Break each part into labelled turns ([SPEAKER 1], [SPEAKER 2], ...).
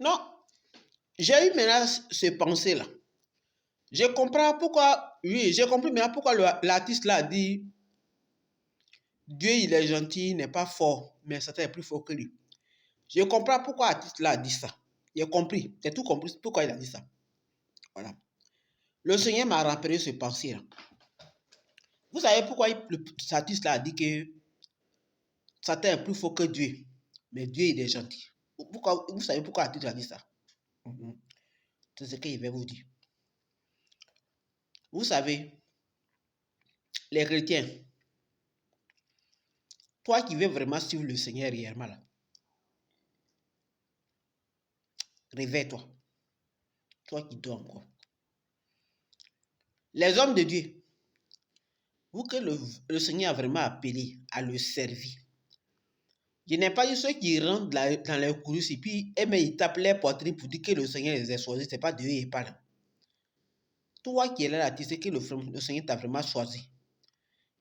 [SPEAKER 1] Non, j'ai eu maintenant ce pensée-là. Je comprends pourquoi, oui, j'ai compris maintenant pourquoi l'artiste là a dit Dieu il est gentil, il n'est pas fort, mais Satan est plus fort que lui. Je comprends pourquoi l'artiste là a dit ça. J'ai compris, j'ai tout compris pourquoi il a dit ça. Voilà. Le Seigneur m'a rappelé ce pensée-là. Vous savez pourquoi cet artiste là a dit que Satan est plus fort que Dieu, mais Dieu il est gentil. Pourquoi, vous savez pourquoi l'artiste a dit ça? C'est ce qu'il va vous dire. Vous savez, les chrétiens, toi qui veux vraiment suivre le Seigneur réellement là, réveille-toi. Toi qui dors encore. Les hommes de Dieu, vous que le Seigneur a vraiment appelé à le servir. Je n'ai pas dit ceux qui rentrent dans les coulisses et puis ils tapent les poitrines pour dire que le Seigneur les a choisis. Ce n'est pas Dieu qui parle. Toi qui es là, tu sais que le Seigneur t'a vraiment choisi.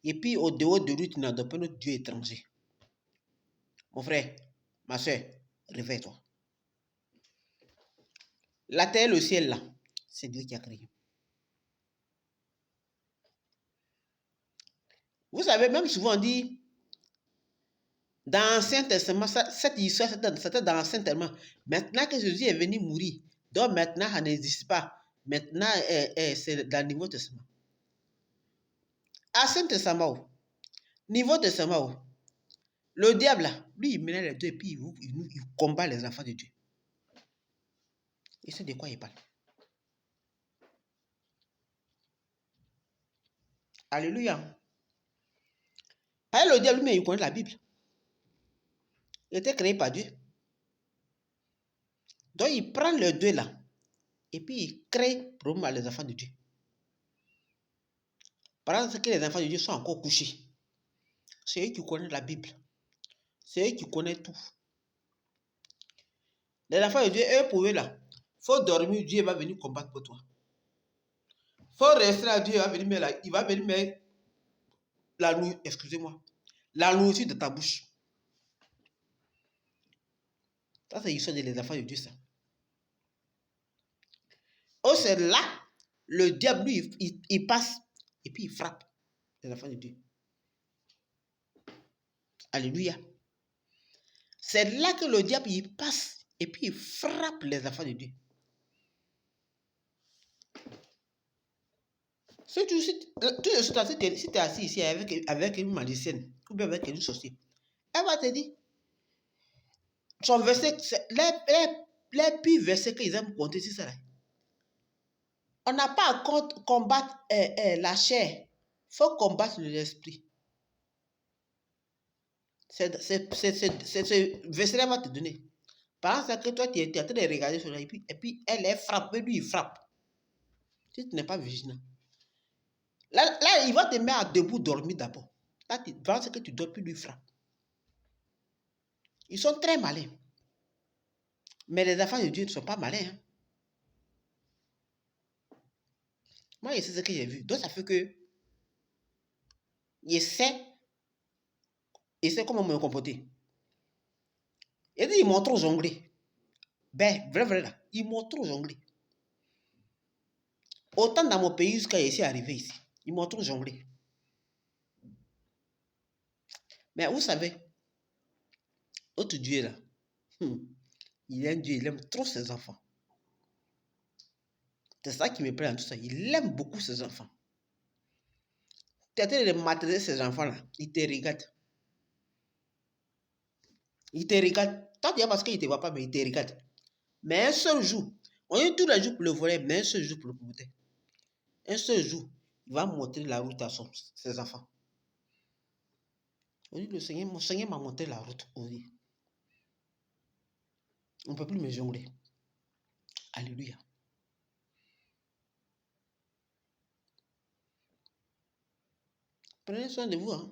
[SPEAKER 1] Et puis au dehors de lui, tu n'adoptes pas notre Dieu étranger. Mon frère, ma soeur, réveille-toi. La terre et le ciel là, c'est Dieu qui a créé. Vous savez, même souvent on dit, dans l'Ancien Testament, cette histoire, c'était dans l'Ancien Testament. Maintenant que Jésus est venu mourir, donc maintenant, ça n'existe pas. Maintenant, c'est dans le Nouveau Testament. Ancien Testament, Nouveau Testament, le diable, là, lui, il mène les deux et puis il combat les enfants de Dieu. Il sait de quoi il parle. Alléluia. Le diable, lui, il connaît la Bible. Il était créé par Dieu. Donc, il prend les deux là. Et puis, il crée pour les enfants de Dieu. Par exemple, que les enfants de Dieu sont encore couchés. C'est eux qui connaissent la Bible. C'est eux qui connaissent tout. Les enfants de Dieu, eux, pour eux là, il faut dormir, Dieu va venir combattre pour toi. Il faut rester là, Dieu va venir mettre là, il va venir mettre la nourriture, excusez-moi, la nourriture de ta bouche. Ça, c'est l'histoire des enfants de Dieu, ça. Oh, c'est là, le diable, lui, il passe et puis il frappe les enfants de Dieu. Alléluia. C'est là que le diable, il passe et puis il frappe les enfants de Dieu. Si tu es assis ici avec une magicienne ou bien avec une sorcière, elle va te dire, son verset, les pires versets qu'ils aiment compter, c'est ça. On n'a pas à combattre la chair, il faut combattre l'esprit. C'est ce verset-là va te donner. Par exemple, que toi, tu es en train de regarder sur là, et puis elle est frappée, lui, il frappe. Si tu n'es pas vigilant. Là, il va te mettre debout, dormir d'abord. Là, tu penses que tu dors, puis lui frappe. Ils sont très malins. Mais les enfants de Dieu ne sont pas malins. Hein. Moi, je sais ce que j'ai vu. Donc, ça fait que je sais comment me comporter. Et dit, ils m'ont trop jonglé. Ben, vrai, là. Ils m'ont trop jonglé. Autant dans mon pays jusqu'à ici, arrivé ici. Ils m'ont trop jonglé. Mais vous savez, notre Dieu là, il est un Dieu, il aime trop ses enfants. C'est ça qui me plaît dans tout ça. Il aime beaucoup ses enfants. Tu es en train de mater ces enfants-là. Ils te regardent. Ils te regardent. Toi, tu dis parce qu'ils ne te voient pas, mais ils te regardent. Mais un seul jour, on est tous les jours pour le voler, mais un seul jour pour le promoter. Un seul jour, il va montrer la route à ses enfants. On dit, mon Seigneur m'a montré la route. On ne peut plus me jongler. Alléluia. Prenez soin de vous. Hein?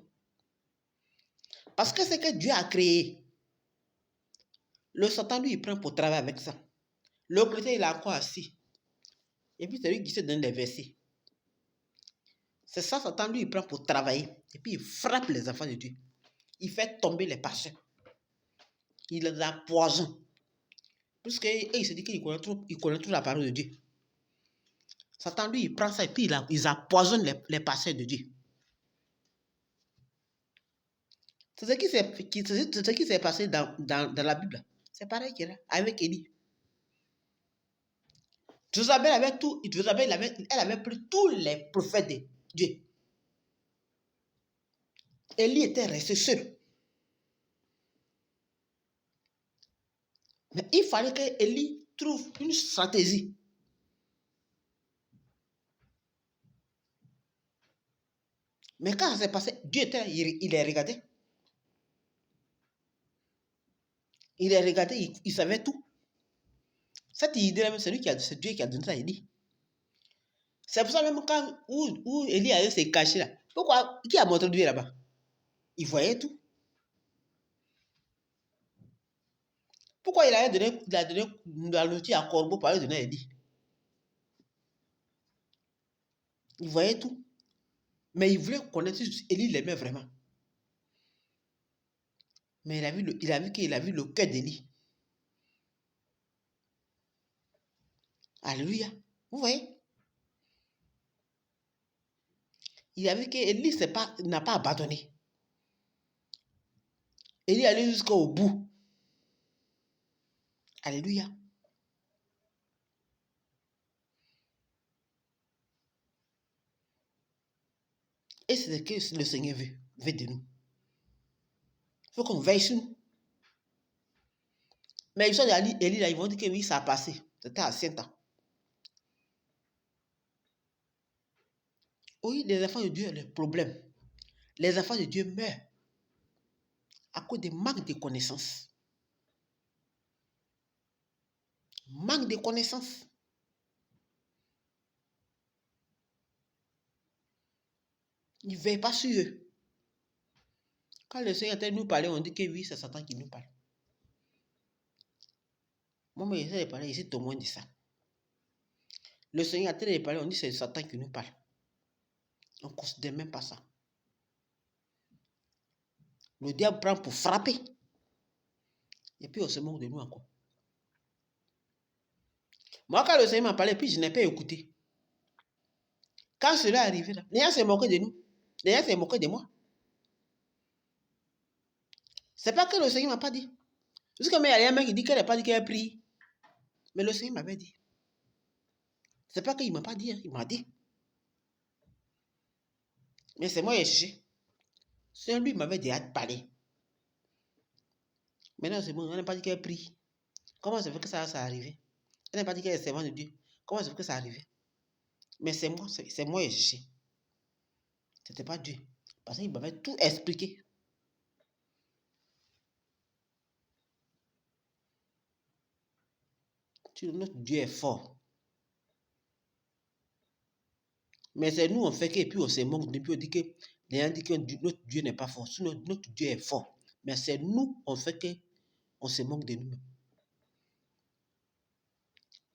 [SPEAKER 1] Parce que c'est que Dieu a créé. Le Satan, lui, il prend pour travailler avec ça. Le chrétien, il est encore assis. Et puis, c'est lui qui se donne des versets. C'est ça, Satan, lui, il prend pour travailler. Et puis, il frappe les enfants de Dieu. Il fait tomber les pasteurs. Il les empoisonne. Puisqu'il se dit qu'il connaît trop la parole de Dieu. Satan, lui, il prend ça et puis ils empoisonnent les pasteurs de Dieu. C'est ce qui s'est passé dans la Bible. C'est pareil qu'il y a avec Élie. Jézabel avait tout. Jézabel, elle avait pris tous les prophètes de Dieu. Élie était resté seul. Mais il fallait que Élie trouve une stratégie. Mais quand ça s'est passé, Dieu il les regardait. Il les regardait, il savait tout. Cette idée-là, c'est Dieu qui a donné ça à Élie. C'est pour ça même quand où Élie allait se cacher là. Pourquoi? Qui a montré Dieu là-bas? Il voyait tout. Pourquoi il a donné la nourriture à Corbeau pour aller donner à Élie? Il voyait tout. Mais il voulait connaître si Élie l'aimait vraiment. Mais il a vu le cœur d'Élie. Alléluia. Vous voyez? Il a vu qu'Élie n'a pas abandonné. Élie allait jusqu'au bout. Alléluia. Et c'est ce que le Seigneur veut de nous. Il faut qu'on veille sur nous. Mais ils sont d'Élie là, ils vont dire que oui, ça a passé. C'était à 5 ans. Oui, les enfants de Dieu ont des problèmes. Les enfants de Dieu meurent à cause de manque de connaissances. Manque de connaissances. Ils ne veillent pas sur eux. Quand le Seigneur est en train de nous parler, on dit que oui, c'est Satan qui nous parle. Moi, j'essaie de parler, ici, témoin de ça. Le Seigneur est en train de parler, on dit que c'est Satan qui nous parle. On ne considère même pas ça. Le diable prend pour frapper. Et puis, on se moque de nous encore. Moi, quand le Seigneur m'a parlé, puis je n'ai pas écouté. Quand cela est arrivé, là, les gens s'est moqué de nous. Les gens s'est moqué de moi. C'est pas que le Seigneur ne m'a pas dit. Parce que il y a un mec qui dit qu'elle n'a pas dit qu'elle a prié. Mais le Seigneur m'avait dit. C'est pas qu'il ne m'a pas dit, hein, il m'a dit. Mais c'est moi qui ai cherché. C'est lui qui m'avait déjà parlé. Maintenant, c'est bon, elle n'a pas dit qu'elle prie. Comment ça fait que ça arrivé? Elle n'a pas dit qu'elle est servante de Dieu. Comment ça fait que ça arrivé? Mais c'est moi qui ai cherché. Ce n'était pas Dieu. Parce qu'il m'avait tout expliqué. Notre Dieu est fort. Mais c'est nous, on fait que, et puis on se moque, et puis on dit que, les gens disent que notre Dieu n'est pas fort. Notre Dieu est fort. Mais c'est nous, on fait que, on se moque de nous-mêmes.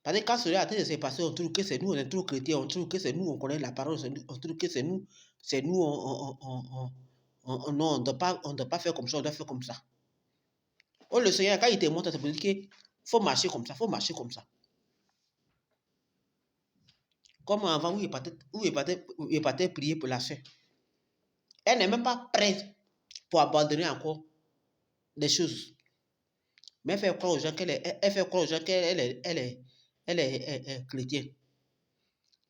[SPEAKER 1] Parce que quand cela a été passé, on trouve que c'est nous, on est trop chrétiens, on trouve que c'est nous, on connaît la parole, on trouve que c'est nous, on ne doit pas faire comme ça, on doit faire comme ça. Oh, le Seigneur, quand il te montre, c'est pour dire qu'il faut marcher comme ça, il faut marcher comme ça. Comme avant, où il partait prier pour la soeur. Elle n'est même pas prête pour abandonner encore des choses. Mais elle fait croire aux gens qu'elle est chrétienne.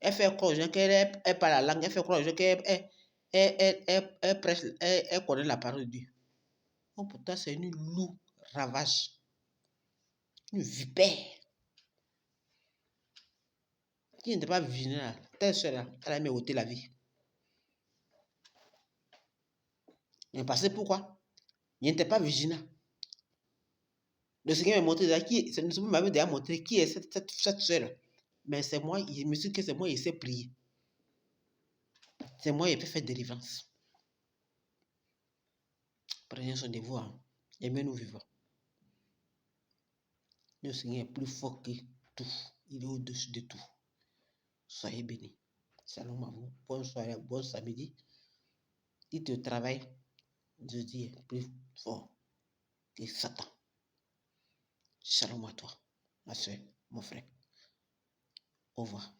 [SPEAKER 1] Elle fait croire aux gens qu'elle parle la langue. Elle fait croire aux gens qu'elle connaît la parole de Dieu. Oh, pourtant, c'est une loup ravage. Une vipère. Qui n'était pas vigilant. Telle soeur-là, elle a même ôté la vie. Mais parce que pourquoi? Il n'était pas vigilant. Le Seigneur m'a montré, m'avait déjà montré qui est cette soeur-là. Mais c'est moi, je me suis dit que c'est moi qui sais prier. C'est moi qui peux faire délivrance. Prenez soin de vous. Hein. Aimez-nous vivants. Le Seigneur est plus fort que tout. Il est au-dessus de tout. Soyez bénis. Shalom à vous. Bonne soirée, bon samedi. Dites au travail, Dieu est plus fort que Satan. Shalom à toi. ma soeur, mon frère. Au revoir.